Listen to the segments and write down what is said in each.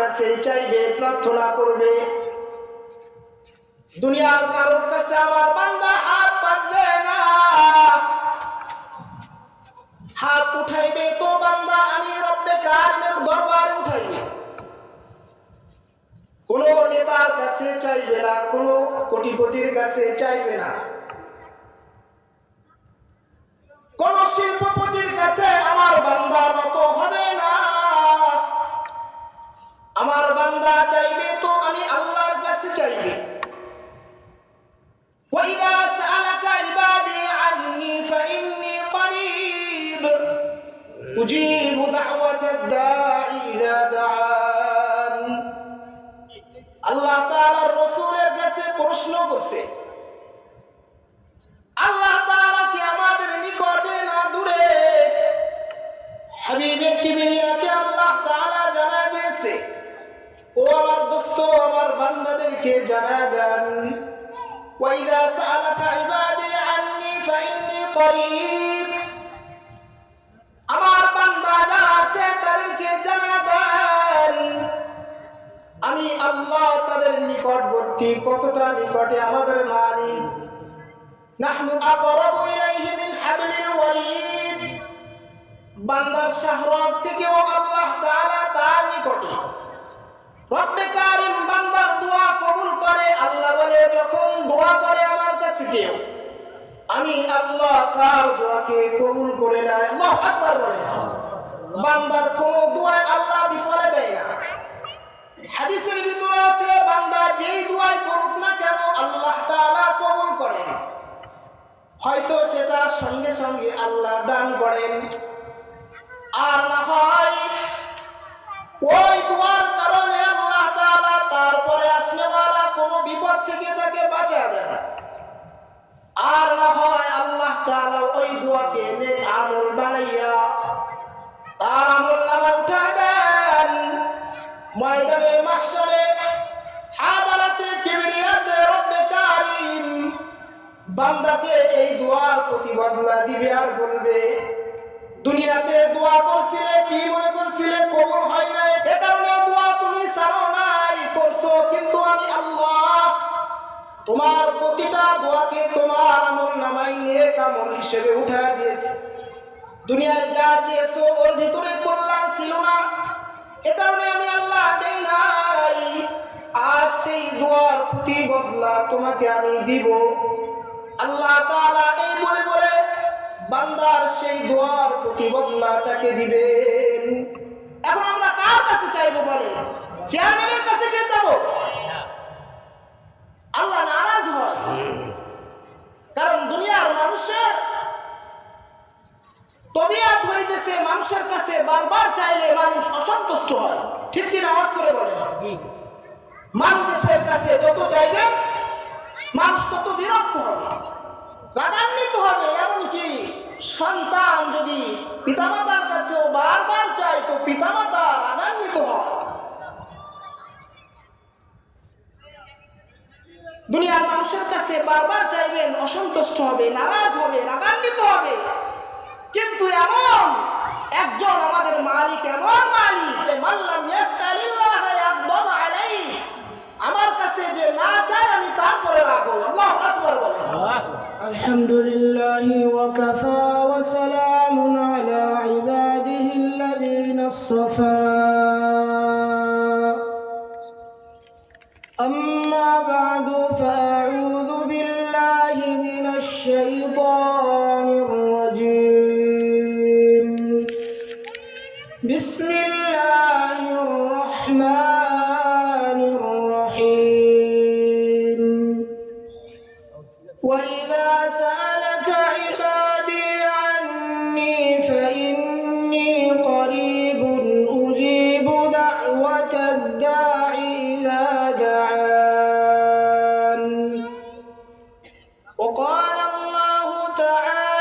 কাছে চাইবে, প্রার্থনা করবে। দুনিয়ার কারোর কাছে আমার বান্দা হাত পাতবে না। হাত উঠাইবে তো বান্দা আমি রব্বে কারিমের দরবারে উঠাইবে। কোন নেতার কাছে চাইবে না, কোন কোটিপতির কাছে চাইবে না, কোন শিল্পপতির কাছে আমার বান্দা নত হবে না। আমার বান্দা চাইবে তো আমি আল্লাহর কাছে চাইবে। وَإِذَا سَأَلَكَ عِبَادِي عَنِّي فَإِنِّي قَرِيبٌ أُجِيبُ دَعْوَةَ الدَّاعِ إِذَا دَعَانِ। আল্লাহ তাআলার রাসূলের কাছে প্রশ্ন করছে, আল্লাহ তাআলা কি আমাদের নিকটে না দূরে? হাবিবে কিবরিয়াকে আল্লাহ তাআলা জানায় দিয়েছে, ও আমার দোস্ত, আমার বান্দাদেরকে জানায় দেন, وَإِذَا سَأَلَكَ عِبَادِي عَنِّي فَإِنِّي قَرِيبٌ। আমার বান্দা যারা আছে তাদেরকে জানায় দেন আমি আল্লাহ তাদের নিকটবর্তী। কতটা নিকটে আমাদের মালিক, নাহনু আকরাবু ইলাইহি মিন হাবলিল ওয়ারিদ। বান্দার শাহরাত থেকেও আল্লাহ তাআলা তার নিকটে। রব্বে কারিম বান্দার দোয়া কবুল করে। আল্লাহ বলে, যখন দোয়া করে আমার কাছে কেউ, আমি আল্লাহ তার দোয়াকে কবুল করে নেয়। আল্লাহু আকবার বলে। বান্দার কোন দোয়ায় আল্লাহ বিফলে দেয় না। হাদিসের ভিতরে আছে, বান্দা যেই দোয়াই করুক না কেন আল্লাহ তাআলা কবুল করেন। হয়তো সেটা সঙ্গে সঙ্গে আল্লাহ দান করেন, আর না হয় ওই দোয়ার কারণে আল্লাহ তাআলা তারপরে আসলেওয়ালা কোনো বিপদ থেকে তাকে বাঁচিয়ে দেন, আর না হয় আল্লাহ তাআলা ওই দোয়াকে নেক আমল বানাইয়া তার আমলনামায় উঠা দেন। ময়দানে মাহশরে আদালতে কিবরিয়াতে রব্বে কারিম বান্দাকে এই দোয়ার প্রতিবদলা দিবে আর বলবে, দুনিয়াতে দোয়া করছিলে, কি মনে করছিলে কবুল হয় নাই, এ কারণে দোয়া তুমি ছাড়ো নাই, করছো, কিন্তু আমি আল্লাহ তোমার প্রতিটা দোয়াকে তোমার আমলনামায় নেক আমল হিসেবে উঠা দিয়েছি। দুনিয়ায় যা চেয়েছো ওর ভিতরে কল্যাণ ছিল না, এ কারণে আমি আল্লাহ দেই নাই। আর সেই দোয়ার প্রতিবদলা তোমাকে আমি দিব। আল্লাহ তাআলা এই বলে বলে বান্দার সেই দোয়ার প্রতিবদলা তাকে দিবেন। এখন আমরা কার কাছে চাইবো বলে? চেয়ারম্যানের কাছে গিয়ে যাবো? আল্লাহ নারাজ হয়, কারণ দুনিয়ার মানুষের তবিয়ত হইতেছে মানুষের কাছে বারবার চাইলে মানুষ অসন্তুষ্ট হয়। ঠিক কিনা? আওয়াজ করে বলেন। মানুষের কাছে যত চাইবে মানুষ তত বিরক্ত হবে, রাগান্বিত হবে। এমনকি সন্তান যদি পিতামাতার কাছেও বারবার চায় তো পিতামাতা রাগান্বিত হয়। দুনিয়ার মানুষের কাছে বারবার চাইবেন, অসন্তুষ্ট হবে, নারাজ হবে, রাগান্বিত হবে। কিন্তু এমন একজন আমাদের মালিক, এমন মালিক, মাল্লাম ইয়াসআলিল্লাহ ইয়াগদাব আলাইহি, আমার কাছে যে না চায় আমি তারপরে রাগ হব। আল্লাহু আকবার বলেন। আলহামদুলিল্লাহি ওয়া কাফা ওয়া সালামুন আলা ইবাদিহিল্লাযীনা ইসতাফা। أما بعد فأعوذ بالله من الشيطان الرجيم. بسم الله الرحمن الرحيم. وإذا سألك عبادي عني فإني قريب أجيب دعوة الداع إذا دعان. وقال الله تعالى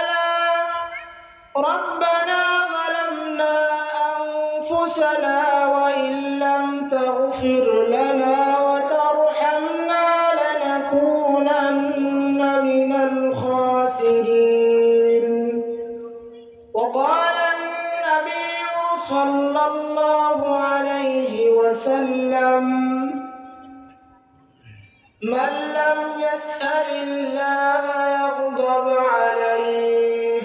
من لم يسأل الله يغضب عليه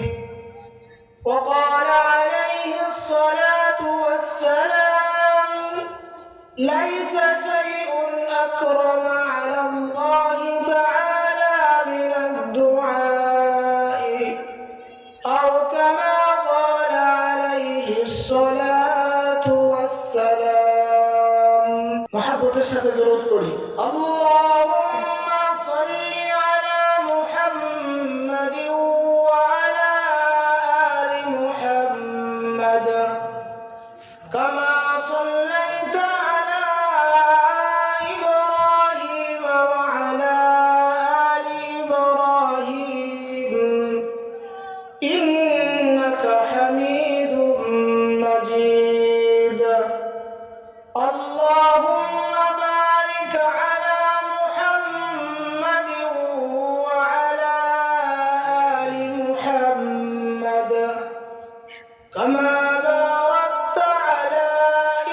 وقال عليه الصلاة والسلام ليس شيء أكرم على الله تعالى من الدعاء أو كما قال عليه الصلاة والسلام محبة الشهادة درود قولي اللهم صل على محمد وعلى آل محمد كما صليت على إبراهيم وعلى آل إبراهيم إنك حميد مجيد اللهم بارك على محمد وعلى آل محمد كما باركت على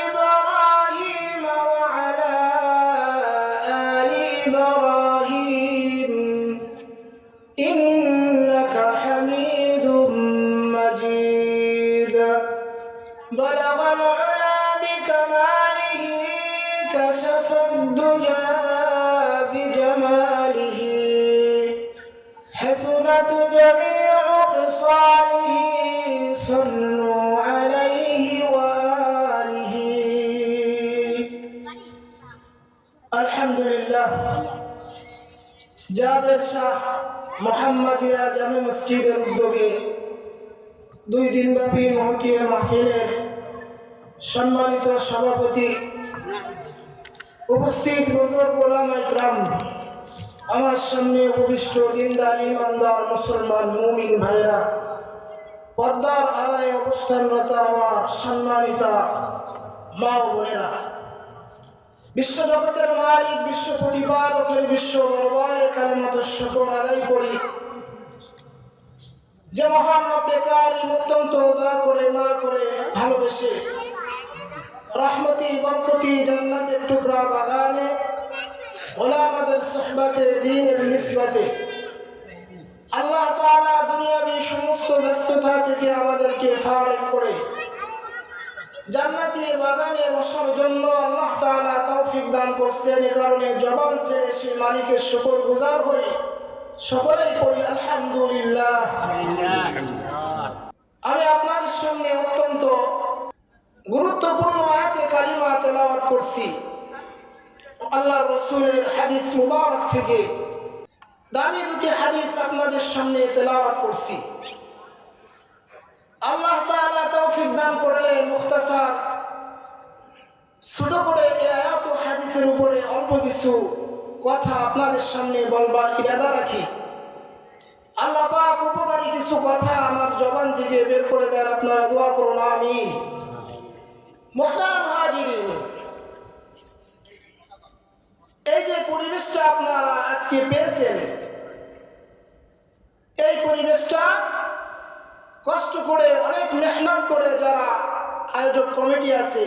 إبراهيم وعلى آل إبراهيم إنك حميد مجيد بلغ العلا بكماله كشف الدجى بجماله حسنت جميع خصاله صلوا عليه وآله الحمد لله জাবের শাহ মোহাম্মদিয়া জামে মসজিদের উদ্যোগে 2 দিনব্যাপী মহতীয় মাহফিলের সম্মানিত সভাপতি উপস্থিত বুজুর্গ ওলামা ইকরাম আমার সামনে উপবিষ্ট দিনদার ইমানদার মুসলমান মুমিন ভাইরা পর্দার আড়ালে অবস্থানরত আমার সম্মানিতা মা ও বোনেরা বিশ্বজগতের মালিক বিশ্ব প্রতিপালকের বিশ্ব দরবারে কালেমাত শুকর আদায় করি যে মহান রব্বে কারীম অত্যন্ত দয়া করে মা করে ভালোবেসে রহমতি বরকতি জান্নাতের টুকরা বাগানে ওলামাদের সুহবতে দ্বীনের নিসবতে আল্লাহ তাআলা দুনিয়াবী সমস্ত ব্যস্ততা থেকে আমাদেরকে ফারেক করে জান্নাতি বাগানে বসার জন্য আল্লাহ তাআলা তৌফিক দান করছেন। এই কারণে জবান ছেড়ে সে মালিকের শুকরগুজার হয়ে সকলেই পড়ি আলহামদুলিল্লাহ। আমি আপনাদের সামনে অত্যন্ত গুরুত্বপূর্ণ আয়াতে কালিমা তেলাওয়াত করছি আল্লাহর রাসূলের হাদিস মুবারক থেকে দামি দুটি হাদিস আপনাদের সামনে তেলাওয়াত করছি। আল্লাহ তাআলা তৌফিক দান করলে মুখতাসার ছোট করে এই আয়াত ও হাদিসের উপরে অল্প কিছু কথা আপনাদের সামনে বলবার ইরাদা রাখি। আল্লাহ পাক উপকারী কিছু কথা আমার জবান থেকে বের করে দেন, আপনারা দোয়া করুন আমিন। মুহতারাম হাজিরিন, এই যে পরিবেশটা আপনারা আজকে পেয়েছেন, এই পরিবেশটা কষ্ট করে অনেক মেহনত করে যারা আয়োজক কমিটি আছে,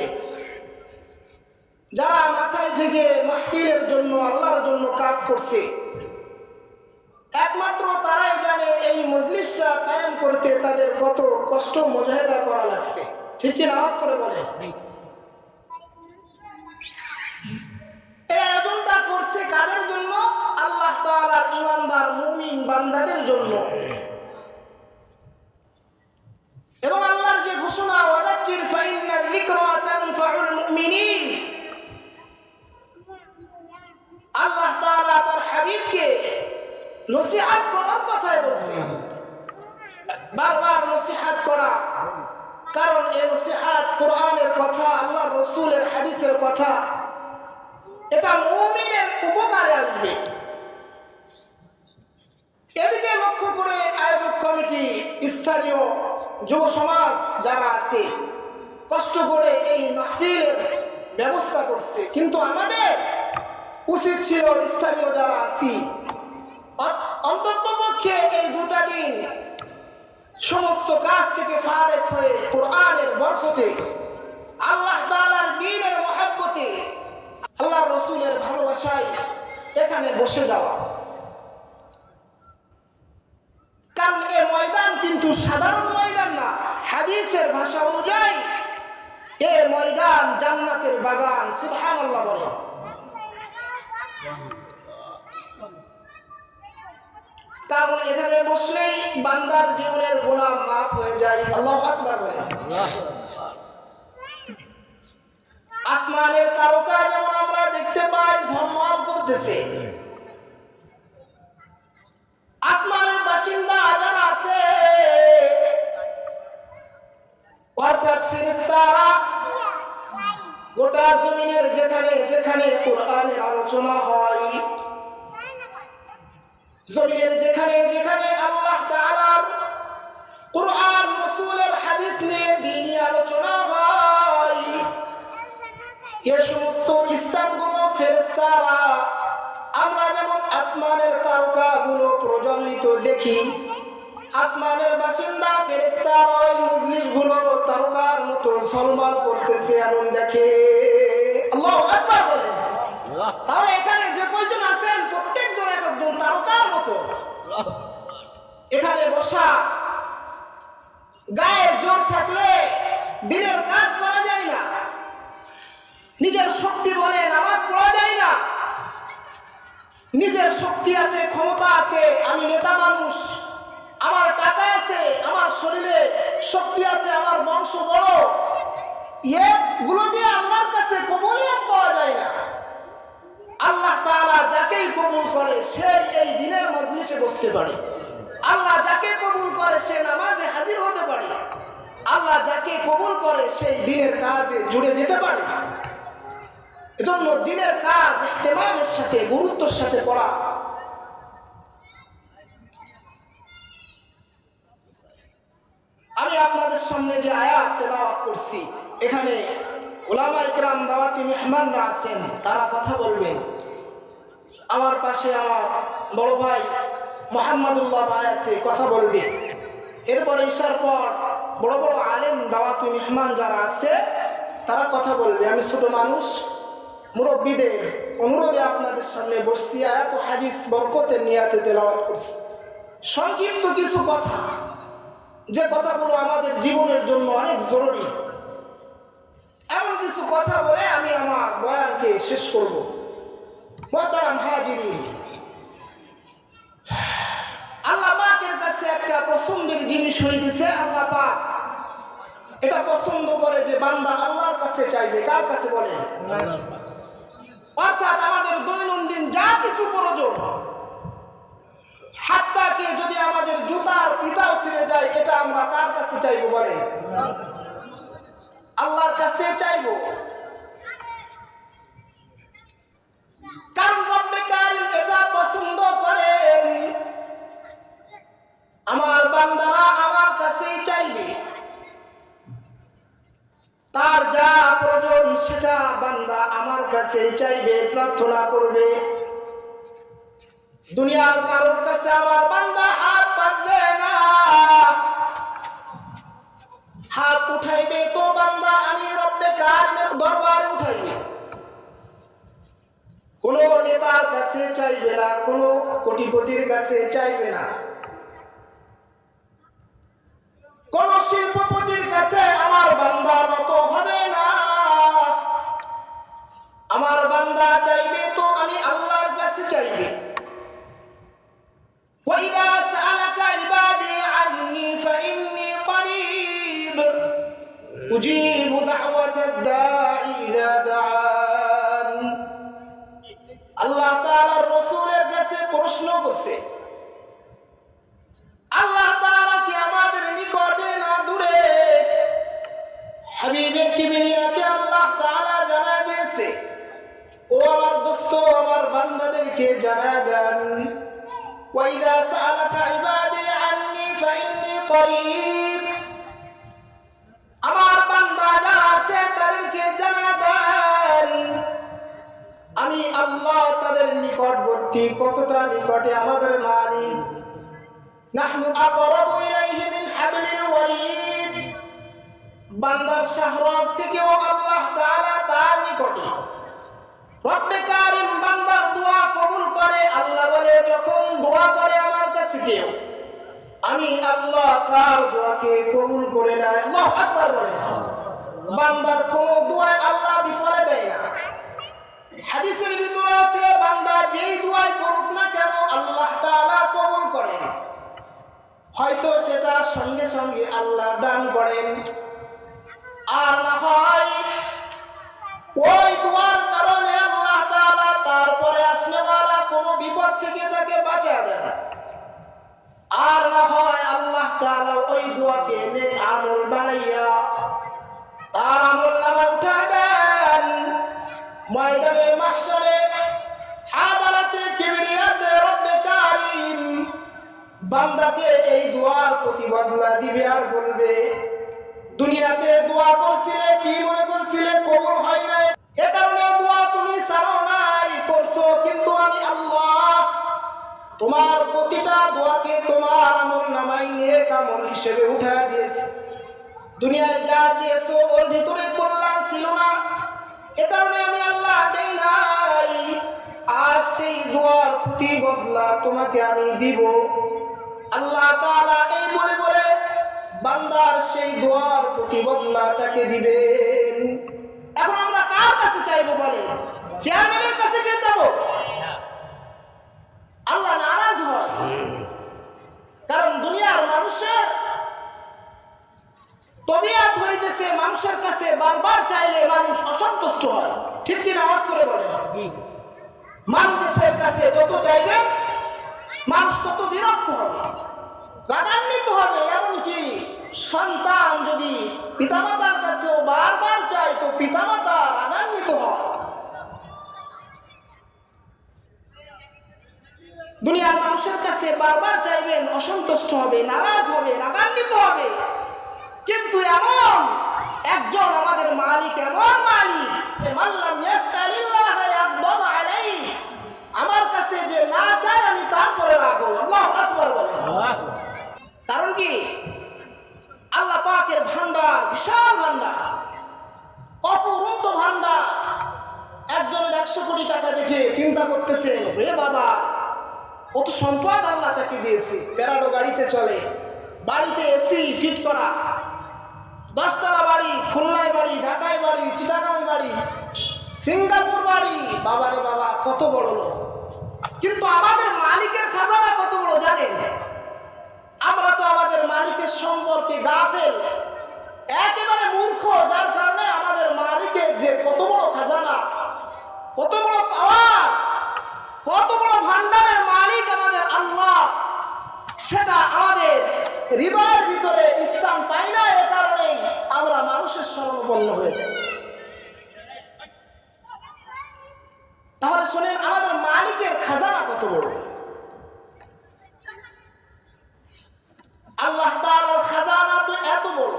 যারা মাথায় থেকে মাহফিলের জন্য আল্লাহর জন্য কাজ করছে, একমাত্র তারাই জানে এই মজলিসটা কায়েম করতে তাদের কত কষ্ট মুজাহিদা করা লাগছে। ঠিক কি আওয়াজ করে বলে? এই আয়োজনটা করছে কাদের জন্য? আল্লাহ তাআলার ঈমানদার মুমিন বান্দাদের জন্য। এবং আল্লাহর যে ঘোষণা ওয়াযাক্কির ফাইন্না যিকরা তানফাউল মুমিনিন, আল্লাহ তাআলা তার হাবিবকে নসিহত করার কথাই বলছে, বারবার নসিহত করা। কারণ এই নসিহত কোরআনের কথা, আল্লাহর রাসূলের হাদিসের কথা, এটা মুমিনের উপকারে আসবে। এদিকে লক্ষ্য করে আয়োজক কমিটি, স্থানীয় যুব সমাজ যারা আছে, কষ্ট করে এই মাহফিলের ব্যবস্থা করছে। কিন্তু আমাদের উচিত ছিল স্থানীয় যারা আছি অন্ততপক্ষে এই 2টা দিন সমস্ত কাজ থেকে ফারেক হয়ে কোরআনের বরকতে, আল্লাহ তাআলার দ্বীনের মহব্বতে, আল্লাহ রাসূলের ভালোবাসায় এখানে বসে যাওয়া। কারণ এই ময়দান কিন্তু সাধারণ ময়দান না, হাদিসের ভাষা অনুযায়ী এ ময়দান জান্নাতের বাগান। সুবহানাল্লাহ বলে। কারণ এখানে বসলেই বান্দার জীবনের গুনাহ মাফ হয়ে যায়। আল্লাহু আকবার বলে। আসমানের তারকা যেমন আমরা দেখতে পাই ঝলমল করতেছে, আসমানের বাসিন্দা যারা আছে অর্থাৎ ফেরেশতারা গোটা জমিনের যেখানে যেখানে কোরআনের আলোচনা হয়, জমিনের যেখানে যেখানে আল্লাহ তাআলার কোরআন রাসূলের হাদিস নিয়ে দ্বীনি আলোচনা হয়, এই সমস্ত স্থানগুলো ফেরেশতারা আমরা যেমন আসমানের তারকাগুলো প্রজ্বলিত দেখি, আসমানের বাসিন্দা ফেরেশতারা ওই মজলিসগুলো তারকার মতো ঝলমল করতেছে এমন দেখে। আল্লাহু আকবার বলেন। তাহলে এখানে যে কয়জন আছেন প্রত্যেকজন এক একজন তারকার মতো। এখানে বসা গায়ের জোর থাকলে দিনের কাজ করা যায় না, নিজের শক্তি বলে নামাজ পড়া যায় না। নিজের শক্তি আছে, ক্ষমতা আছে, আমি নেতা মানুষ, আমার টাকা আছে, আমার শরীরে শক্তি আছে, আমার বংশ বড়, এগুলো দিয়ে আল্লাহর কাছে কবুলিয়ত পাওয়া যায় না। আল্লাহ তাআলা যাকেই কবুল করে সে এই দিনের মজলিসে বসতে পারে, আল্লাহ যাকে কবুল করে সে নামাজে হাজির হতে পারে, আল্লাহ যাকে কবুল করে সেই দিনের কাজে জুড়ে যেতে পারে। এজন্য দিনের কাজ ইহতিমামের সাথে গুরুত্বের সাথে করা। আমি আপনাদের সামনে যে আয়াত তেলাওয়াত করছি, এখানে উলামায়ে কেরাম দাওয়াতি মেহমানরা আছেন, তারা কথা বলবেন। আমার পাশে আমার বড় ভাই মোহাম্মদুল্লাহ ভাই আছে, কথা বলবে। এরপরে ঈশার পর বড় বড় আলেম দাওয়াতি মেহমান যারা আছে তারা কথা বলবে। আমি ছোট মানুষ, মুরব্বীদের অনুরোধে আপনাদের সামনে বসছি, আয়াত ও হাদিস বরকতের নিয়াতে তেলাওয়াত করছি। সংক্ষিপ্ত কিছু কথা, যে কথাগুলো আমাদের জীবনের জন্য অনেক জরুরি, এমন কিছু কথা বলে আমি আমার বয়ানকে শেষ করব। মুহতারাম হাজিরিন, আল্লাহ পাকের কাছে একটা পছন্দের জিনিস হইতেছে, আল্লাহ পাক এটা পছন্দ করে যে বান্দা আল্লাহর কাছে চাইবে। কার কাছে বলেন? অর্থাৎ আমাদের দৈনন্দিন যা কিছু প্রয়োজন, হাত্তাকে যদি আমাদের জুতার পিতাও ছিঁড়ে যায়, এটা আমরা কার কাছে চাইবো বলেন? আল্লাহর কাছে চাইবো। কারণ রব্বে কারীম এটা পছন্দ করেন, আমার বান্দারা আমার কাছেই চাইবে, তার যা প্রয়োজন সেটা বান্দা আমার কাছেই চাইবে, প্রার্থনা করবে। দুনিয়ার কারোর কাছে আমার বান্দা হাত পাতবে না, হাত উঠাইবে তো বান্দা আমি রব্বে কারীমের দরবারে উঠাইবে। কোন নেতার কাছে চাইবে না, কোন কোটিপতির কাছে চাইবে না, কোন শিল্পপতির কাছে আমার বান্দা নত হবে না। আমার বান্দা চাইবে তো আমি আল্লাহর কাছে চাইবে। وَإِذَا سَأَلَكَ عِبَادِي عَنِّي فَإِنِّي قَرِيبٌ أُجِيبُ دَعْوَةَ الدَّاعِ إِذَا دَعَانِ। আল্লাহ তাআলার রাসূলের কাছে প্রশ্ন করছে, আল্লাহ তাআলা কি আমাদের নিকটে না দূরে? হাবিবে কিবরিয়াকে আল্লাহ তাআলা জানায় দিয়েছে, ও আমার দোস্ত আমার বান্দাদেরকে জানায় দেন, وَإِذَا سَأَلَكَ عِبَادِي عَنِّي فَإِنِّي قَرِيبٌ। আমার বান্দা যারা আছে তাদেরকে জানায় দেন আমি আল্লাহ তাদের নিকটবর্তী। কতটা নিকটে আমাদের মালিক? নাহনু আকরাবু ইলাইহি মিন হাবলিল ওয়ারিদ। বান্দার শাহরাত থেকেও আল্লাহ তাআলা তার নিকটে। রব্বে কারীম বান্দার দোয়া কবুল থেকেও আমি আল্লাহ তার দোয়াকে কবুল করে নেয়। আল্লাহু আকবার বলে। বান্দার কোনো দোয়া আল্লাহ বিফলে দেয় না। হাদিসের ভিতরে আছে বান্দা যেই দোয়াই করুক না কেন আল্লাহ তাআলা কবুল করেন। হয়তো সেটা সঙ্গে সঙ্গে আল্লাহ দান করেন, আর না হয় ওই দোয়ার কারণে আল্লাহ তাআলা তারপরে আসলেওয়ালা কোনো বিপদ থেকে তাকে বাঁচিয়ে দেন, আর না হয় আল্লাহ তাআলা ওই দোয়াকে নেক আমল বানাইয়া তার আমলনামায় উঠা দেন। ময়দানে মাহশারে আদালতে কিবরিয়াতে রব্বে কারীম বান্দাকে এই দোয়ার প্রতিবদলা দিবে আর বলবে, দুনিয়াতে দোয়া করছিলে কি মনে করছিলে কবুল হয় নাই, এ কারণে দোয়া তুমি ছাড়ো নাই করছো, কিন্তু আমি আল্লাহ তোমার প্রতিটা দোয়াকে তোমার আমলনামায় নেক আমল হিসেবে উঠা দিয়েছি। দুনিয়ায় যা চেয়েছো ওর ভিতরে কল্যাণ ছিল না, এ কারণে আমি আল্লাহ দেই নাই, আর সেই দোয়ার প্রতিবদলা তোমাকে আমি দিব। আল্লাহ তাআলা এই বলে বলে বান্দার সেই দোয়ার প্রতিবদলা তাকে দিবেন। এখন আমরা কার কাছে চাইবো বলে? চেয়ারম্যানের কাছে গিয়ে যাবো? আল্লাহ নারাজ হয়, কারণ দুনিয়ার মানুষের তবিয়ত হইতেছে মানুষের কাছে বারবার চাইলে মানুষ অসন্তুষ্ট হয়। ঠিক কি নামাজ করে বলে? মানুষের কাছে যত চাইবে মানুষ তত বিরক্ত হবে, রাগান্বিত হবে। এমনকি সন্তান যদি পিতামাতার কাছেও বারবার চায় তো পিতামাতা রাগান্বিত হয়। দুনিয়ার মানুষের কাছে বারবার চাইবেন, অসন্তুষ্ট হবে, নারাজ হবে, রাগান্বিত হবে। কিন্তু এমন একজন আমাদের মালিক, এমন মালিক, মাল্লাম ইয়াসআলিল্লাহ ইয়াগদাব আলাইহি, আমার কাছে যে না চায় আমি তারপরে রাগব। আল্লাহু আকবার বলেন। কারণ কি? আল্লাহ পাকের ভান্ডার বিশাল ভান্ডার, অফুরন্ত ভান্ডার। একজনের 100 কোটি টাকা দেখে চিন্তা করতেছেন, রে বাবা কত সম্পদ আল্লাহ তাকে দিয়েছে, প্যারাডো গাড়িতে চলে, বাড়িতে এসি ফিট করা, 10 তলা বাড়ি, খুলনায় বাড়ি, ঢাকায় বাড়ি, চিটাগাং বাড়ি, সিঙ্গাপুর বাড়ি। বাবারে বাবা কত বড় লোক। কিন্তু আমাদের মালিকের খাজানা কত বড় জানেন? আমরা তো আমাদের মালিকের সম্পর্কে গাফেল, একেবারে মূর্খ, যার কারণে আমাদের মালিকের যে কত বড় খাজানা, কত বড় পাওয়ার, কত বড় ভান্ডারের মালিক আমাদের আল্লাহ, সেটা আমাদের হৃদয়ের ভিতরে স্থান পাই না। এ কারণেই আমরা মানুষের শরণাপন্ন হয়ে যাই। তাহলে শুনেন আমাদের মালিকের খাজানা কত বড়। আল্লাহ তাআলার খাজানা তো এত বড়,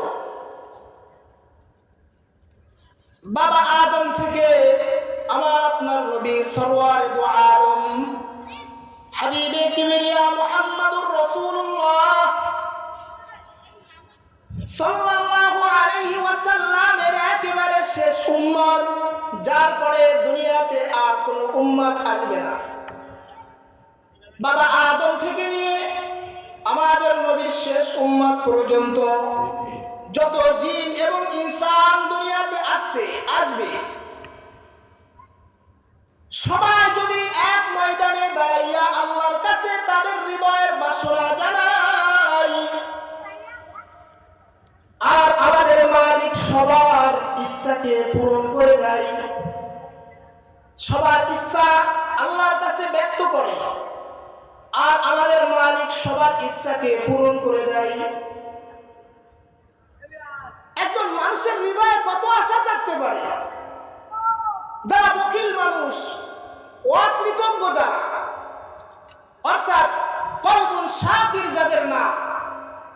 বাবা আদম থেকে আমার আপনার নবী সরওয়ারে দু আলম হাবিবে কিবরিয়া মুহাম্মাদুর রাসূলুল্লাহ সাল্লাল্লাহু আলাইহি ওয়াসাল্লামের একেবারে শেষ উম্মত, যার পরে দুনিয়াতে আর কোনো উম্মত আসবে না। বাবা আদম থেকে নিয়ে আমাদের নবীর শেষ উম্মত পর্যন্ত যত জিন এবং ইনসান দুনিয়াতে আসবে, সবাই যদি এক ময়দানে দাঁড়াইয়া আল্লাহর কাছে তাদের হৃদয়ের বাসনা জানাই, আর আমাদের মালিক সবার ইচ্ছাকে পূরণ করে দেয়, সবার ইচ্ছা আল্লাহর কাছে ব্যক্ত করে, আর আমাদের মালিক সবার ইচ্ছাকে পূরণ করে দেয়। একজন মানুষের হৃদয়ে কত আশা থাকতে পারে? যারা বখিল মানুষ, অকৃতজ্ঞ যারা, অর্থাৎ কলবুন শাকির যাদের না,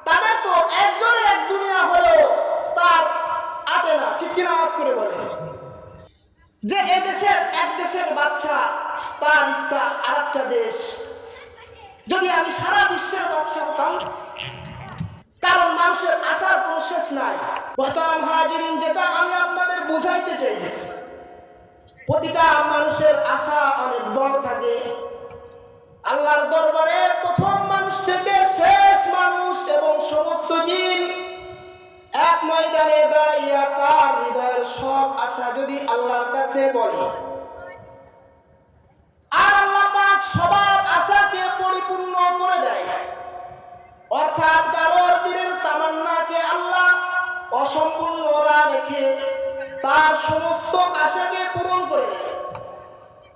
তাদের তো একজনের এক দুনিয়া হলেও তার আটে না। ঠিক কিনা আওয়াজ করে বলে? যে এক দেশের বাচ্চা, তার ইচ্ছা আর একটা দেশ। যদি আমি সারা বিশ্বের বাচ্চা হতাম, কারণ মানুষের আশার কোনো শেষ নাই। মোহতারাম হাজিরিন, যেটা আমি আপনাদের বুঝাইতে চাইছি, প্রতিটা মানুষের আশা অনেক বড় থাকে। আল্লাহর দরবারে প্রথম মানুষ থেকে সব আশা যদি আল্লাহর কাছে বলে, আর আল্লাহ পাক সবার আশাকে পরিপূর্ণ করে দেয়, অর্থাৎ কারোর দিনের তামান্নাকে আল্লাহ অসম্পূর্ণ রেখে তার সমস্ত আশাকে পূরণ করে দেয়,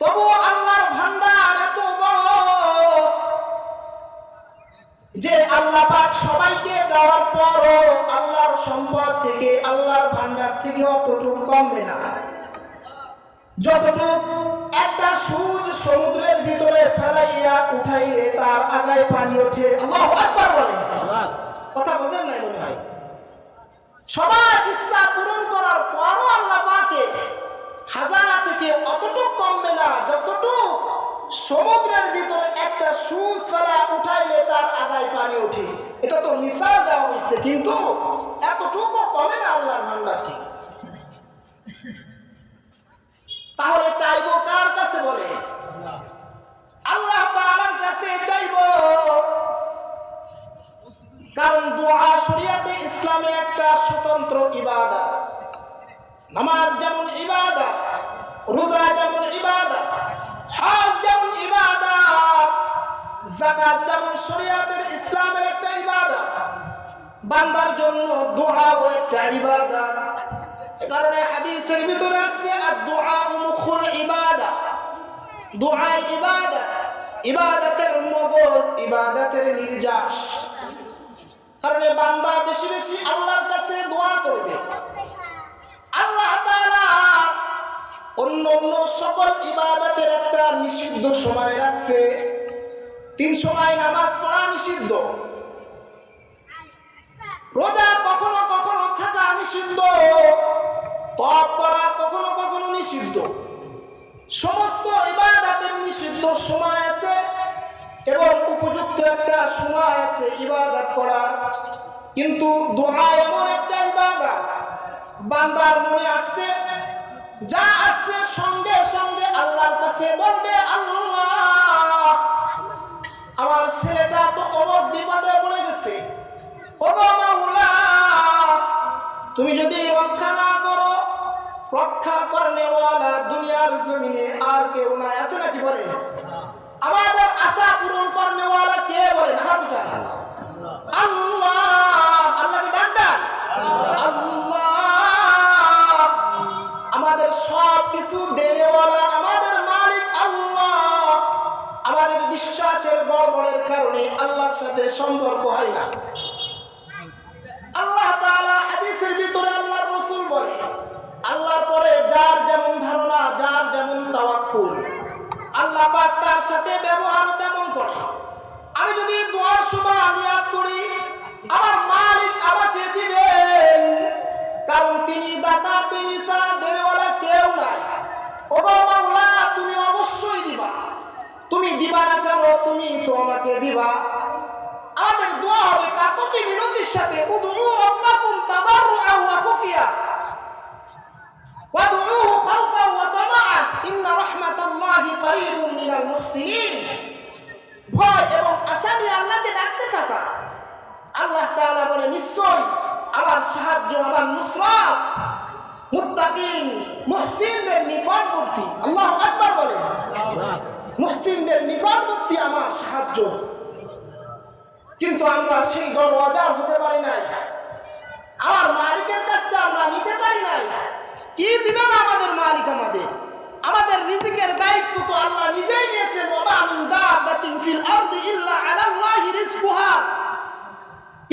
তবু আল্লাহর ভান্ডার এত বড় যে আল্লাহ পাক সবাইকে দেওয়ার পরও আল্লাহর সম্পদ থেকে, আল্লাহর ভান্ডার থেকে অতটুকু কমবে না। যতটুকু একটা সুদ সমুদ্রের ভিতরে ফেলাইয়া উঠাইলে তার আগায় পানি ওঠে, আল্লাহু আকবার বলেন। কথা বোঝেন নাই মনে হয়? সবার ইচ্ছা পূরণ করার পরও আল্লাহ পাকে খাজানা থেকে অতটুকু কমবে না যতটুকু সমুদ্রের ভিতরে একটা সুচ ফেলা উঠাইলে তার আগায় পানি ওঠে। এটা তো মিসাল দেওয়া হয়েছে, কিন্তু এতটুকু কমে না আল্লাহর ভান্ডার থেকে। তাহলে চাইবো কার কাছে বলে? আল্লাহ তাআলার কাছে চাইবো। কারণ দোয়া শরিয়াতে ইসলামে একটা স্বতন্ত্র ইবাদত। নামাজ যেমন ইবাদত, রোজা যেমন ইবাদত, হজ যেমন ইবাদত, যাকাত যেমন শরিয়াতের ইসলামের একটা ইবাদত, বান্দার জন্য দোয়াও একটা ইবাদত। এই কারণে হাদিসের ভিতরে আসছে আদ-দুআ মুখুল ইবাদত। দোয়া ইবাদত, ইবাদতের মগজ, ইবাদতের নির্যাস। কারণে বান্দা বেশি বেশি আল্লাহর কাছে দোয়া করবে। আল্লাহ তাআলা অন্য অন্য সকল ইবাদতের একটা নিষিদ্ধ সময় রাখছে। 3 সময় নামাজ পড়া নিষিদ্ধ, রোজা কখনো কখনো থাকা নিষিদ্ধ, তওয়াব করা কখনো কখনো নিষিদ্ধ। সমস্ত ইবাদতের নিষিদ্ধ সময় আছে এবং উপযুক্ত একটা সময় আছে ইবাদত করার। কিন্তু দোয়া এমন একটা ইবাদত, বান্দার মনে আসছে, যা আসছে সঙ্গে সঙ্গে আল্লাহর কাছে বলবে, আল্লাহ আমার ছেলেটা তো অমুক বিপদে পড়ে গেছে, ওগো মাওলা তুমি যদি রক্ষা না করো, রক্ষা করনেওয়ালা দুনিয়ার জমিনে আর কেউ নাই। আছে নাকি বলেন? আমাদের আশা পূরণ করনেওয়ালা কে বলেন? হাত উঠান। আল্লাহ। আল্লাহকে ডাক ডাক আল্লাহ। আমাদের সব কিছু দেনেওয়ালা আমাদের মালিক আল্লাহ। আমাদের বিশ্বাসের গড়বড়ের কারণে আল্লাহর সাথে সম্পর্ক হয় না। আল্লাহ তাআলা হাদিসের ভিতরে আল্লাহর রাসূল বলে, আল্লাহর পরে যার যেমন ধারণা, যার যেমন তাওয়াক্কুল, আল্লাহ পাক তার সাথে ব্যবহার তেমন করে। আমি যদি দোয়ার সময় নিয়াত করি, আমার মালিক আমাকে দিবেন, কারণ তিনি দাতা, তিনি ছাড়া দেনেওয়ালা কেউ নাই। ওগো মাওলা তুমি অবশ্যই দিবা। তুমি দিবা না কেন? তুমি তো আমাকে দিবা। আমাদের দোয়া হবে কাকুতি মিনতির সাথে, উদউ রাব্বাকুম তাদাররুআন ওয়া খুফিয়া ওয়াদউহু খাওফান ওয়া তামাআন ইন্না রাহমাতাল্লাহি করিবুম মিনাল মুহসিনিন। ভয় এবং আশা নিয়ে আল্লাহকে ডাকতে থাকা। আল্লাহ তাআলা বলে, নিশ্চয় আমার সাহায্য, আমার নুসরাত মুত্তাকিন মুহসিনদের নিকটবর্তী। আল্লাহু আকবার বলেন। মুহসিনদের নিকটবর্তী আমার সাহায্য। কিন্তু আমরা সেই দরওয়াজার হতে পারি নাই, আমার মালিকের কাছে আমরা নিতে পারি নাই। কি দিবেন আমাদের মালিক? আমাদের রিজিকের দায়িত্ব তো আল্লাহ নিজেই নিয়েছেন। ওয়া মিন দাব্বাতিন ফিল আরদি ইল্লা আলাল্লাহি রিজকুহা।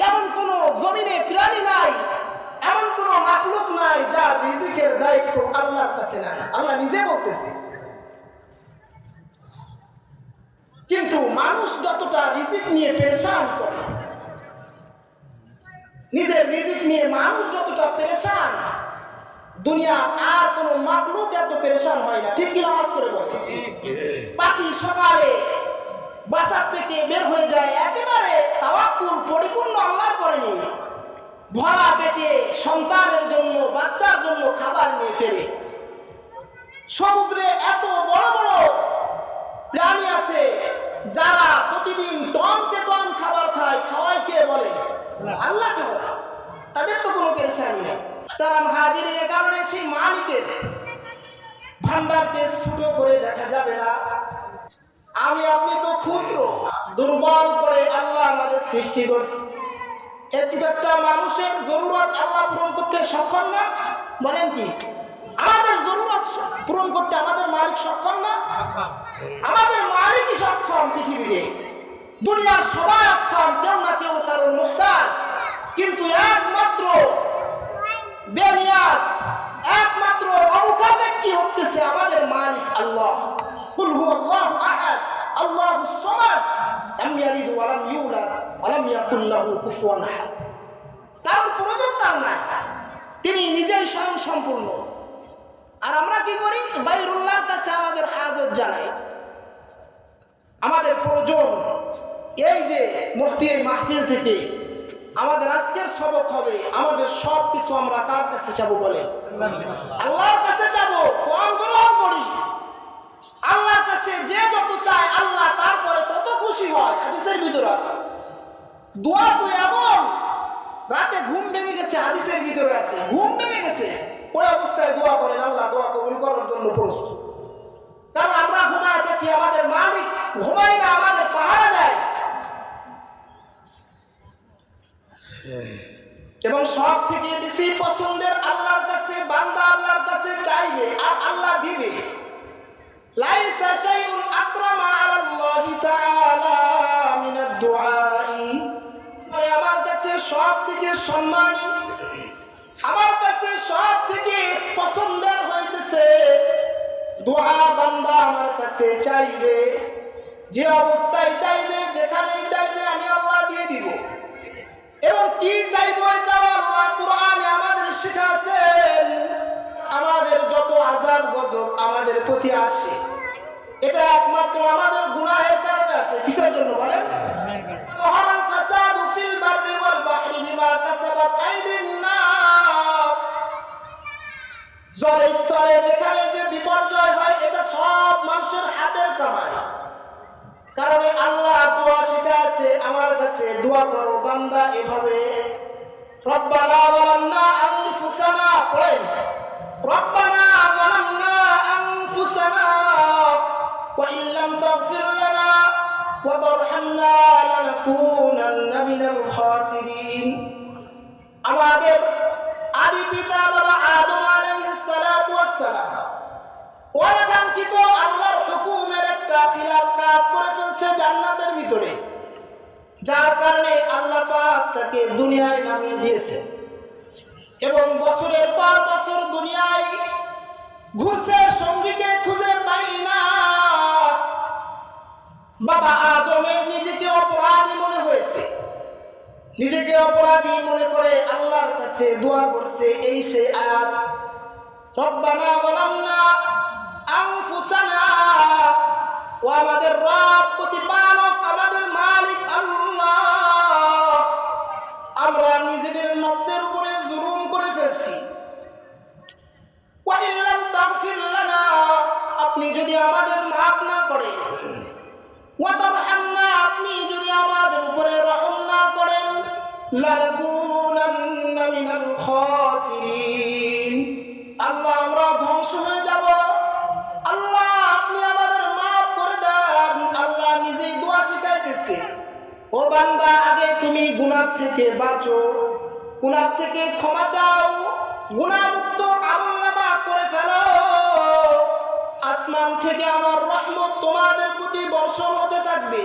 এমন কোন জমিনে প্রাণী নাই, এমন কোন মাখলুক নাই যার রিজিকের দায়িত্ব আল্লাহর কাছে নাই। আল্লাহ নিজে বলতেছে। কিন্তু মানুষ যতটা রিজিক নিয়ে পেরেশান করে, নিজের রিজিক নিয়ে মানুষ যতটা পেরেশান, দুনিয়া আর কোন মাখলুক এত পেরেশান হয় না। ঠিক কি নামাজ করে বলে? পাখি সকালে বাসার থেকে বের হয়ে যায়, একেবারে তাওয়াক্কুল পরিপূর্ণ আল্লাহর পরে নিয়ে, ভরা পেটে সন্তানের জন্য, বাচ্চার জন্য খাবার নিয়ে ফেরে। সমুদ্রে এত বড় বড় প্রাণী আছে যারা প্রতিদিন টনকে টন খাবার খায়। খাওয়ায় কে বলে? আল্লাহ খাওয়ায়। তাদের তো কোনো পেরেশানি নেই। তারা হাজিরের কারণে সেই মালিকের ভান্ডারকে ছোট করে দেখা যাবে না। আমি আপনি তো ক্ষুদ্র, দুর্বল করে আল্লাহ আমাদের সৃষ্টি করছে। একটু একটা মানুষের জরুরত আল্লাহ পূরণ করতে সক্ষম না? বলেন কি? আমাদের জরুরত পূরণ করতে আমাদের মালিক সক্ষম না? আমাদের মালিকই সক্ষম। পৃথিবীতে দুনিয়ার সবাই অক্ষম, কেউ না কেউ কারণ মুহতাজ, কিন্তু একমাত্র বেনিয়াজ, একমাত্র অমুখার ব্যক্তি হতেছে আমাদের মালিক আল্লাহ। কুল হুয়াল্লাহু আহাদ আল্লাহুস সামাদ লাম ইয়ালিদ ওয়া লাম ইউলাদ ওয়া লাম ইয়াকুল লাহু কুফুয়ান আহাদ। কারণ প্রয়োজন তার নাই, তিনি নিজেই স্বয়ং সম্পূর্ণ। আর আমরা কি করি? বাইরুল্লাহর কাছে আমাদের হাজত জানাই, আমাদের প্রয়োজন। এই যে মুফতি এই মাহফিল থেকে আমাদের আজকের সবক হবে, আমাদের সব কিছু আমরা কার কাছে যাবো? বলে আল্লাহর কাছে যাবো। কোরআন গ্রহণ করি, আল্লাহর কাছে যে যত চায় আল্লাহ তারপরে তত খুশি হয়। হাদিসের ভিতরে আছে দোয়া তো এমন, রাতে ঘুম ভেঙে গেছে, হাদিসের ভিতরে আছে ঘুম ভেঙে গেছে, ওই অবস্থায় দোয়া করেন, আল্লাহ দোয়া কবুল করার জন্য প্রস্তুত। কারণ আমরা ঘুমায় থাকি, আমাদের মালিক ঘুমায় না, আমাদের পাহারা দেয়। এবং সব থেকে বেশি পছন্দের আল্লাহর কাছে বান্দা আল্লাহর কাছে চাইবে আর আল্লাহ দিবে। লাইসা শাইউন আকরামা আলাল্লাহি তাআলা মিনাদ দুআই। আমার কাছে সব থেকে সম্মানী, আমার কাছে সব থেকে পছন্দের হইতেছে দোয়া বান্দা আমার কাছে চাইবে। যে অবস্থায় চাইবে, যেখানেই চাইবে আমি আল্লাহ দিয়ে দিব। এবং কি চাইবো এটাও আল্লাহ কুরআনে আমাদের শিখাছেন। আমাদের যত আযাব গজব আমাদের প্রতি আসে, এটা একমাত্র আমাদের গুনাহের কারণে আসে। কিসের জন্য বলেন? ওয়াহাল ফাসাদু ফিল বাররি ওয়াল বাহরি বিমা কাসাবাত আইদিন নাস। জলস্তরে যেখানে যে বিপর্যয় হয়, এটা সব মানুষের হাতের কামাই। কারণে আল্লাহ দোয়া শিখাছে, আমার কাছে দোয়া করো বান্দা এভাবে। রব্বানা যালামনা আনফুসানা, পড়েন রব্বানা যালামনা আনফুসানা ওয়া ইল্লাম তাগফির লানা ওয়া তারহামনা লানাকুনান্না মিনাল খাসিরিন। আমাদের আদি পিতা বাবা আদম আলাইহিস সালাতু ওয়াস সালাম অনাকাঙ্ক্ষিত আল্লাহর হুকুমের একটা খিলাফ কাজ করে ফেলছে জান্নাতের ভিতরে, যার কারণে আল্লাহ পাক তাকে দুনিয়ায় নামিয়ে দিয়েছে। এবং বছরের পর বছর দুনিয়ায় ঘুরছে, সঙ্গীকে খুঁজে পাই না। বাবা আদমের নিজেকে অপরাধী মনে হয়েছে, নিজেকে অপরাধী মনে করে আল্লাহর কাছে দোয়া করছে। এই সেই আয়াত, রব্বানা যালামনা আনফুসানা। ও আমাদের রব, প্রতিপালক, আমাদের মালিক আল্লাহ, আমরা নিজেদের নফসের উপরে জুলুম করে ফেলছি। ওয়া ইল্লাম তাগফির লানা, আপনি যদি আমাদের মাফ না করেন, ওয়া তারহামনা, আপনি যদি আমাদের উপরে রহম না করেন, লানাকুনান্না মিনাল খাসিরিন, আল্লাহ আমরা ধ্বংস হয়ে যাব। আল্লাহ আপনি আমাদের মাফ করে দেন। আল্লাহ নিজেই দোয়া শিখাইতেছে, ও বান্দা আগে তুমি গুনাহ থেকে বাঁচো, গুনাহ থেকে ক্ষমা চাও, গুনাহমুক্ত আমলনামা করে ফেলো। আসমান থেকে আমার রহমত তোমাদের প্রতি বর্ষণ হতে থাকবে।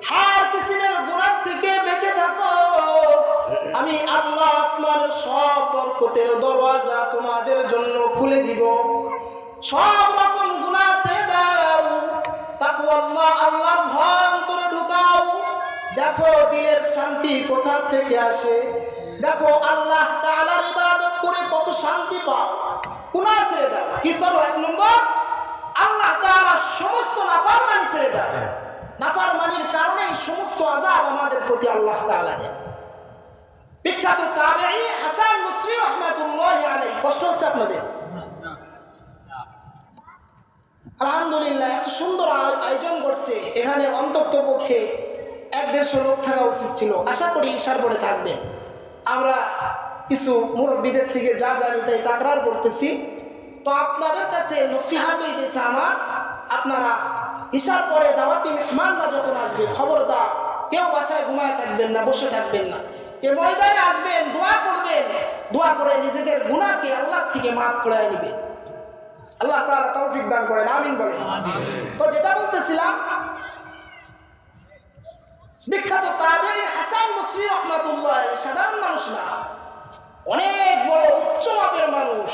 হার কিসিমের গুনাহ থেকে বেঁচে থাকো, আমি আল্লাহ আসমানের সব বরকতের দরওয়াজা তোমাদের জন্য খুলে দিব। সব রকম গুনাহ ছেড়ে দাও, তাকওয়াল্লাহ আল্লাহর ভয় অন্তরে ঢুকাও। দেখো দিলের শান্তি কোথা থেকে আসে, দেখো আল্লাহ তাআলার ইবাদত করে কত শান্তি পাও। গুনাহ ছেড়ে দাও। কি করো? এক নম্বর, আল্লাহ তাআলার সমস্ত নাফরমানি ছেড়ে দাও। নাফরমানির কারণেই সমস্ত আযাব আমাদের প্রতি আল্লাহ তাআলা দেন। বিখ্যাত তাবেঈ হাসান বসরি রাহমাতুল্লাহি আলাইহি, কষ্ট হচ্ছে আপনাদের? আলহামদুলিল্লাহ, এত সুন্দর আয়োজন করছে, এখানে অন্তত পক্ষে 1-150 লোক থাকা উচিত ছিল। আশা করি ঈশার পরে থাকবে। আমরা কিছু মুরব্বীদের থেকে যা জানি তাই তাকরার করতেছি। তো আপনাদের কাছে নসিহত হইতেছে আমার, আপনারা ইশার পরে দাওয়াতি মেহমানরা যখন আসবে খবরদার কেউ বাসায় ঘুমায় থাকবেন না, বসে থাকবেন না। এ ময়দানে আসবেন, দোয়া করবেন, দোয়া করে নিজেদের গুনাহকে আল্লাহ থেকে মাফ করে নেবেন। আল্লাহ তাআলা তৌফিক দান করেন, আমিন বলেন। তো যেটা বলতেছিলাম, বিখ্যাত তাবেঈ হাসান বসরি রাহমাতুল্লাহ আলাইহি সাধারণ মানুষ না, অনেক বড় উচ্চ মাপের মানুষ,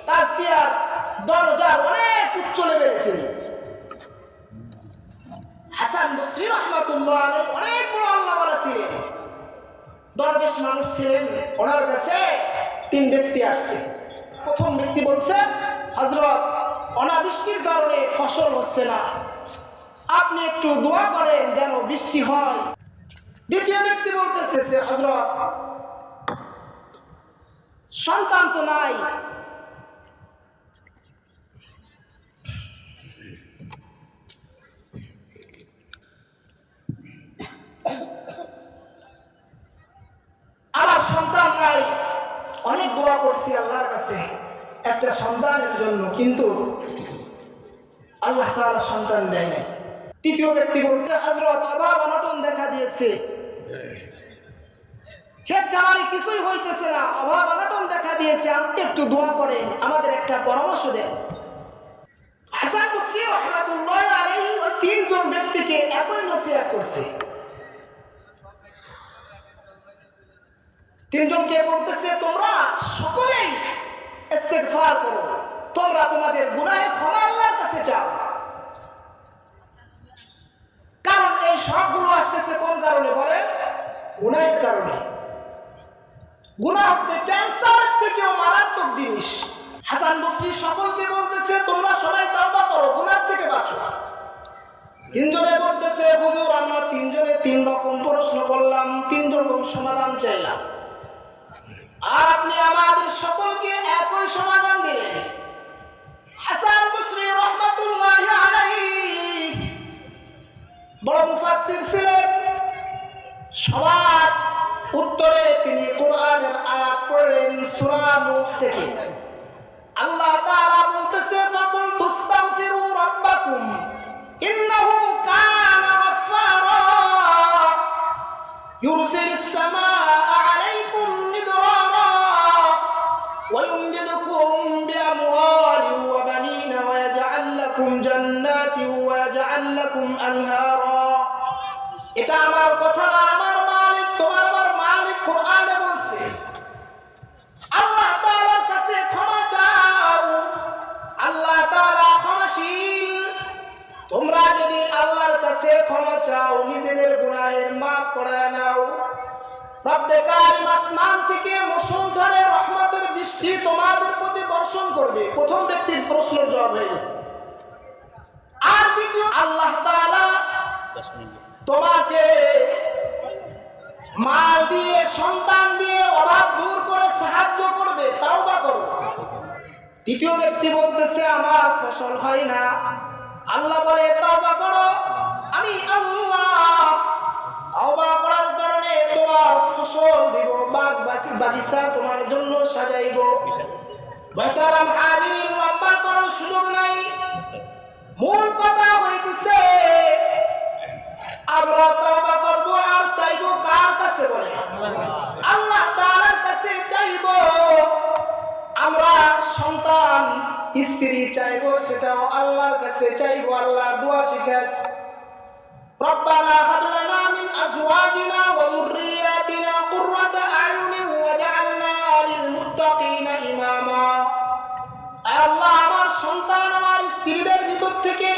তাজকিয়ার দরজার অনেক উচ্চ লেভেলে তিনি। হাসান বসরি রাহমাতুল্লাহ আলাইহি অনেক বড় আল্লাহওয়ালা ছিলেন, দরবেশ মানুষ ছিলেন। ওনার কাছে 3 ব্যক্তি আসছে। প্রথম ব্যক্তি বলছে, হযরত অনাবৃষ্টির কারণে ফসল হচ্ছে না, আপনি একটু দোয়া করেন যেন বৃষ্টি হয়। দ্বিতীয় ব্যক্তি বলতেছে, হযরত সন্তান তো নাই, আমার সন্তান নাই, অনেক দোয়া করছি আল্লাহর কাছে একটা সন্তানের জন্য, কিন্তু আল্লাহ তাআলা সন্তান দেয় নাই। তৃতীয় ব্যক্তি বলছে, হযরত অভাব অনটন দেখা দিয়েছে, ক্ষেত খামারে কিছুই হইতেছে না, অভাব অনটন দেখা দিয়েছে, আপনি একটু দোয়া করেন, আমাদের একটা পরামর্শ দেন। হাসান বসরি রাহমাতুল্লাহ আলাইহি ওই 3 জন ব্যক্তিকে একই নসিহত করছে। 3 জনকে বলতেছে, তোমরা সকলেই ইস্তিগফার করো, তোমরা তোমাদের গুনাহের ক্ষমা আল্লাহর কাছে চাও। কারণ এই সবগুলো আসতেছে কোন কারণে বলেন? গুনাহের কারণে। গুনাহ হচ্ছে ক্যান্সারের থেকেও মারাত্মক জিনিস। হাসান বসরি সকলকে বলতেছে, তোমরা সবাই তাওবা করো, গুনাহ থেকে বাঁচো। 3 জনে বলতেছে, হুজুর আমরা 3 জনে 3 রকম প্রশ্ন করলাম, 3 রকম সমাধান চাইলাম, আর আপনি আমাদের সকলকে একই সমাধান দিলেন। হাসান বসরি রাহমাতুল্লাহ আলাইহি বড় মুফাসসির ছিলেন। সবার উত্তরে তিনি কোরআনের আয়াত পড়লেন সূরা নূহ থেকে। আল্লাহ তাআলা বলতেছে, ফাকুল তুস্তাগফিরু রাব্বাকুম ইন্নাহু কানা গাফফারা ইউরসিলিস সামাআ আলাইকুম মিদরারা ওয়া ইউমদিদুকুম বিআমওয়ালিন ওয়া বানিনা ওয়া ইয়াজআল লাকুম জান্নাতিন ওয়া ইয়াজআল লাকুম আনহারা। এটা আমার কথা না, আমার মালিক, তোমার আমার মালিক কোরআনে বলছে। আল্লাহ তাআলার কাছে ক্ষমা চাও, আল্লাহ তাআলা ক্ষমাশীল। তোমরা যদি আল্লাহর কাছে ক্ষমা চাও, নিজেদের গুনাহের মাফ করে নাও, রব্বে কারীম আসমান থেকে মুষলধারে রহমতের বৃষ্টি তোমাদের প্রতি বর্ষণ করবে। প্রথম ব্যক্তির প্রশ্নের জবাব হয়ে গেছে। আর দ্বিতীয়, আল্লাহ তাআলা তোমাকে মাল দিয়ে, সন্তান দিয়ে অভাব দূর করে সাহায্য করবে, তাওবা করো। তৃতীয় ব্যক্তি বলতেছে, আমার ফসল হয় না, আল্লাহ বলে তাওবা করো, আমি আল্লাহ তাওবা করার কারণে তোমার ফসল দিব, বাগিচা তোমার জন্য সাজাইব। মুহতারাম হাজিরিন, লম্বা করার সুযোগ নাই। মূল কথা হইতেছে আমরা তাওবা করব আর চাইবো কার কাছে বলে? আল্লাহ তাআলার কাছে চাইবো। আমরা সন্তান, স্ত্রী চাইবো, সেটাও আল্লাহর কাছে চাইবো। আল্লাহ দোয়া শিখাইছে, রব্বানা হাব লানা মিন আজওয়াজিনা ওয়া যুররিয়াতিনা কুররাতা আয়ুনিন ওয়াজআলনা লিল মুত্তাকিনা ইমামা। আল্লাহ আমার সন্তান, আমার স্ত্রীদের ভিতর থেকে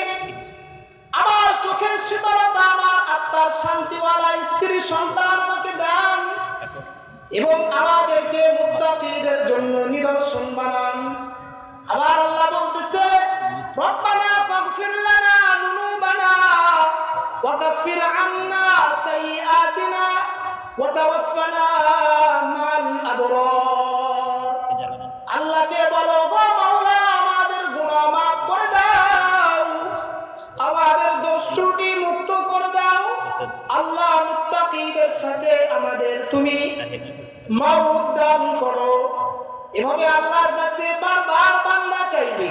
আমার চোখের শীতলতা, আমার আত্মার শান্তিওয়ালা স্ত্রী সন্তান আমাকে দেন এবং আমাদেরকে মুত্তাকিদের জন্য নিদর্শন বানান। আবার আল্লাহ বলতেছে, রব্বানা ফাগফির লানা যুনুবানা ওয়া কাফির আন্না সাইয়্যাতিনা ওয়া তাওয়াফফানা মাআল আবরার। আল্লাহকে বলো, গো মাওলা আমাদের গুনাহ মাফ করে দাও, আমাদের দোষ ত্রুটি মুক্ত করে দাও। আল্লাহ মুত্তাকিদের সাথে আমাদের তুমি মাউত দান করো। এভাবে আল্লাহর কাছে বারবার বান্দা চাইবে।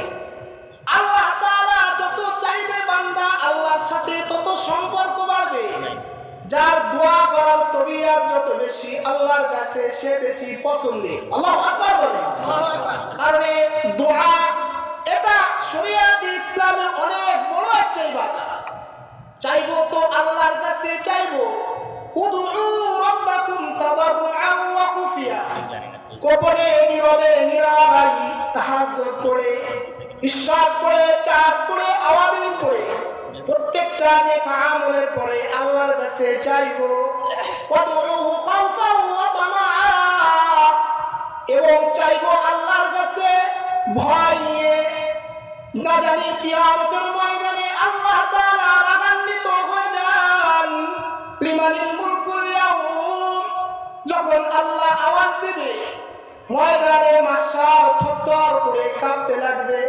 আল্লাহ তাআলা যত চাইবে বান্দা আল্লাহর সাথে তত সম্পর্ক বাড়বে। যার দোয়া করার তবিয়ত যত বেশি আল্লাহর কাছে সে বেশি পছন্দের। আল্লাহু আকবার বলেন। কারণ দোয়া এটা শরীয়ত ইসলামে অনেক বড় একটা ইবাদত। চাইবো তো আল্লাহর কাছে চাইবো। উদউ রাব্বাকুম তাদাররুআন ওয়া খুফিয়া, গোপনে নীরবে নিরালাই তাহাজ্জুদ পড়ে, ইশরাক পড়ে, চাষ পড়ে, আওয়াবিল পড়ে, প্রত্যেকটা নেক আমলের পরে আল্লাহর কাছে চাইবো। ওয়াদউহু খাউফান ওয়া তামাআ, এবং চাইবো আল্লাহর কাছে ভয় নিয়ে। না জানি কিয়ামতের ময়দানে আল্লাহ তাআলা রাগান্বিত হয়ে যান। লিমানিল মুলকুল ইয়াউম, যখন আল্লাহ আওয়াজ দিবে ময়দানে মাহশার থরথর করে কাঁপতে লাগবে।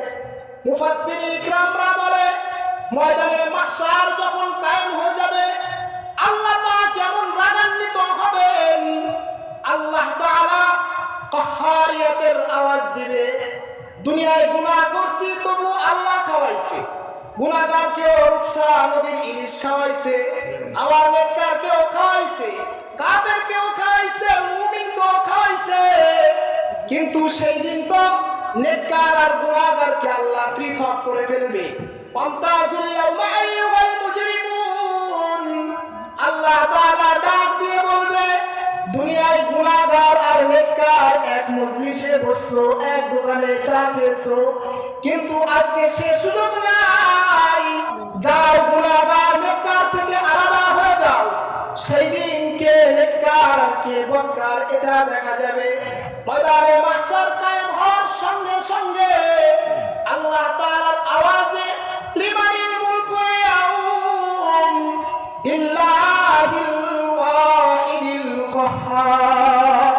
মুফাসসিরিন ইকরামরা বলে ময়দানে মাহশার যখন কায়েম হয়ে যাবে আল্লাহ পাক এমন রাগান্বিত হবেন, আল্লাহ তাআলা কাহ্হারিয়াতের আওয়াজ দিবে। দুনিয়ায় গুনাহ করছি তবু আল্লাহ খাওয়াইছে, গুনাহগারকেও রূপসা নদীর ইলিশ খাওয়াইছে, আবার নেককারকেও খাওয়াইছে, কাফেরকেও খাওয়াইছে, মুমিনকেও খাওয়াইছে। কিন্তু সেই দিন তো নেককার আর গুনাহগারকে আল্লাহ পৃথক করে ফেলবে। ওয়ামতাজুল ইয়াওমা আইয়ুহাল মুজরিমুন, আল্লাহ তাআলা ডাক দিয়ে বলবে দুনিয়ায় গুনাহগার আর নেককার এক মজলিসে বসছো, এক দোকানে চা খেয়েছো, কিন্তু আজকে সে সুযোগ নাই। যাও গুনাহগার নেককার থেকে আলাদা হয়ে যাও, সেই দিন কে নেককার কে বদকার এটা দেখা যাবে। ময়দানে মাহশার কায়েম হওয়ার সঙ্গে সঙ্গে আল্লাহ তাআলার আওয়াজে লিমানিল মুলকুল ইয়াউম ইল্লাহিল ওয়াহিদিল কাহ্হার,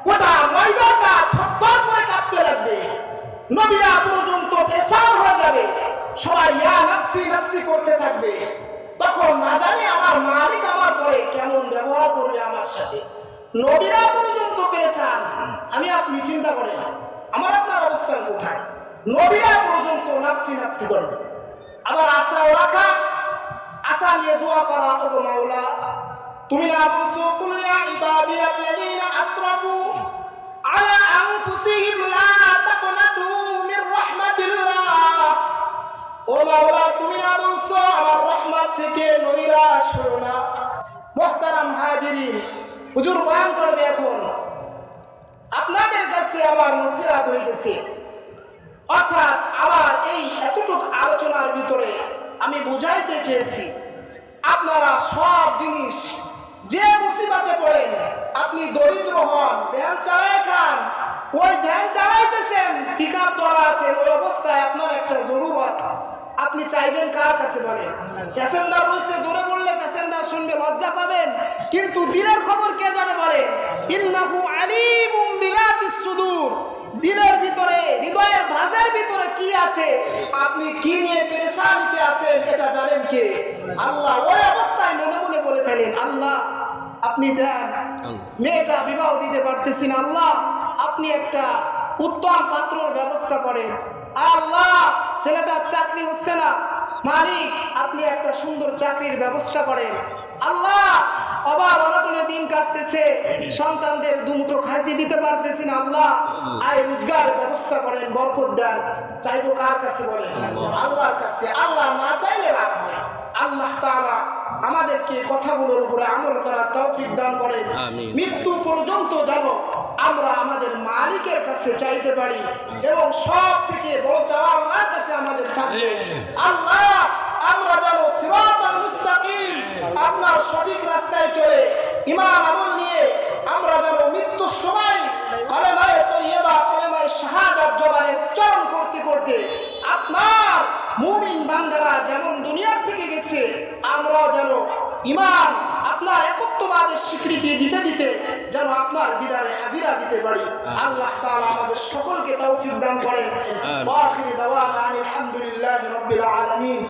গোটা ময়দানটা থরথর করে কাঁপতে লাগবে। নবীরা পর্যন্ত পেরেশান হয়ে যাবে, সবাই ইয়া নাফসি নাফসি করতে থাকবে। তখন না জানি আমার মালিক আমার পরে কেমন ব্যবহার করবে আমার সাথে। নবীরা পর্যন্ত পেরেশান, আমি আপনি চিন্তা করেন আমার আপনার অবস্থান কোথায়। নবীরা পর্যন্ত নাফসি নাফসি করবে। আবার আশা রাখা, আশা নিয়ে দোয়া করা, ওগো মাওলা তুমি না বলছো কুল ইয়া ইবাদিয়াল্লাযীনা আসরাফু আলা আনফুসিহিম লা তাকনাতু মির রাহমাতিল্লাহ, ও মাওলা তুমি না বলছো আমার রহমত থেকে নৈরাশ হও না। মুহতারাম হাজিরিন, হুজুর বয়ান করবে এখন। আপনাদের কাছে আমার নসিহত হইতেছে, অর্থাৎ আমার এই এতটুকু আলোচনার ভিতরে আমি বুঝাইতে চেয়েছি আপনারা সব জিনিস যে মুসিবতে পড়েন, আপনি দরিদ্র হন, ভ্যান চালায় খান, ওই ভ্যান চালাইতেছেন, পিকআপ ধরা আছেন, ওই অবস্থায় আপনার একটা জরুরত, আপনি চাইবেন কার কাছে বলেন? প্যাসেঞ্জার রয়েছে, জোরে বললে প্যাসেঞ্জার শুনবে, লজ্জা পাবেন, কিন্তু দিলের খবর কে জানে বলেন? ইন্নাহু আলিমুম বিযাতিস সুদূর, দিলের ভিতরে, হৃদয়ের ভাঁজের ভিতরে কি আছে, আপনি কি নিয়ে পেরেশানিতে আছেন এটা জানেন কে? আল্লাহ। ওই অবস্থায় মনে মনে বলে ফেলেন আল্লাহ আপনি দেন, মেয়েটা বিবাহ দিতে পারতেছি না, আল্লাহ আপনি একটা উত্তম পাত্রর ব্যবস্থা করেন, আল্লাহ ছেলেটার চাকরি হচ্ছে না, মালিক আপনি একটা সুন্দর চাকরির ব্যবস্থা করেন, আল্লাহ অভাব অনটনে দিন কাটতেছে, সন্তানদের দুমুঠো খাইতে দিতে পারতেছি না, আল্লাহ আয় রোজগারের ব্যবস্থা করেন, বরকত দেন। চাইবো কার কাছে বলেন? আল্লাহর কাছে। আল্লাহ না চাইলে রাগ হয়। আল্লাহ তাআলা আমাদেরকে কথাগুলোর উপরে আমল করার তৌফিক দান করেন। মৃত্যু পর্যন্ত যেন আমরা আমাদের মালিকের কাছে চাইতে পারি, এবং সব থেকে বড় চাওয়া আল্লাহর কাছে আমাদের থাকবে। আল্লাহ আমরা যেন সিরাতাল মুস্তাকিম, আপনার সঠিক রাস্তায় চলে ঈমান আমল নিয়ে আমরা যেন মৃত্যুর সময় কালেমায়ে তাইয়্যিবা, কালেমায়ে শাহাদাত জবানে উচ্চারণ করতে করতে আপনার মুমিন বান্দারা যেমন দুনিয়া থেকে গেছে, আমরা যেন ঈমান আপনার একত্ববাদের স্বীকৃতি দিতে দিতে যেন আপনার দিদারে হাজিরা দিতে পারি। আল্লাহ তাআলা আমাদের সকলকে তৌফিক দান করেন। ওয়া আখিরু দাওয়ানা আলহামদুলিল্লাহি রাব্বিল আলামিন।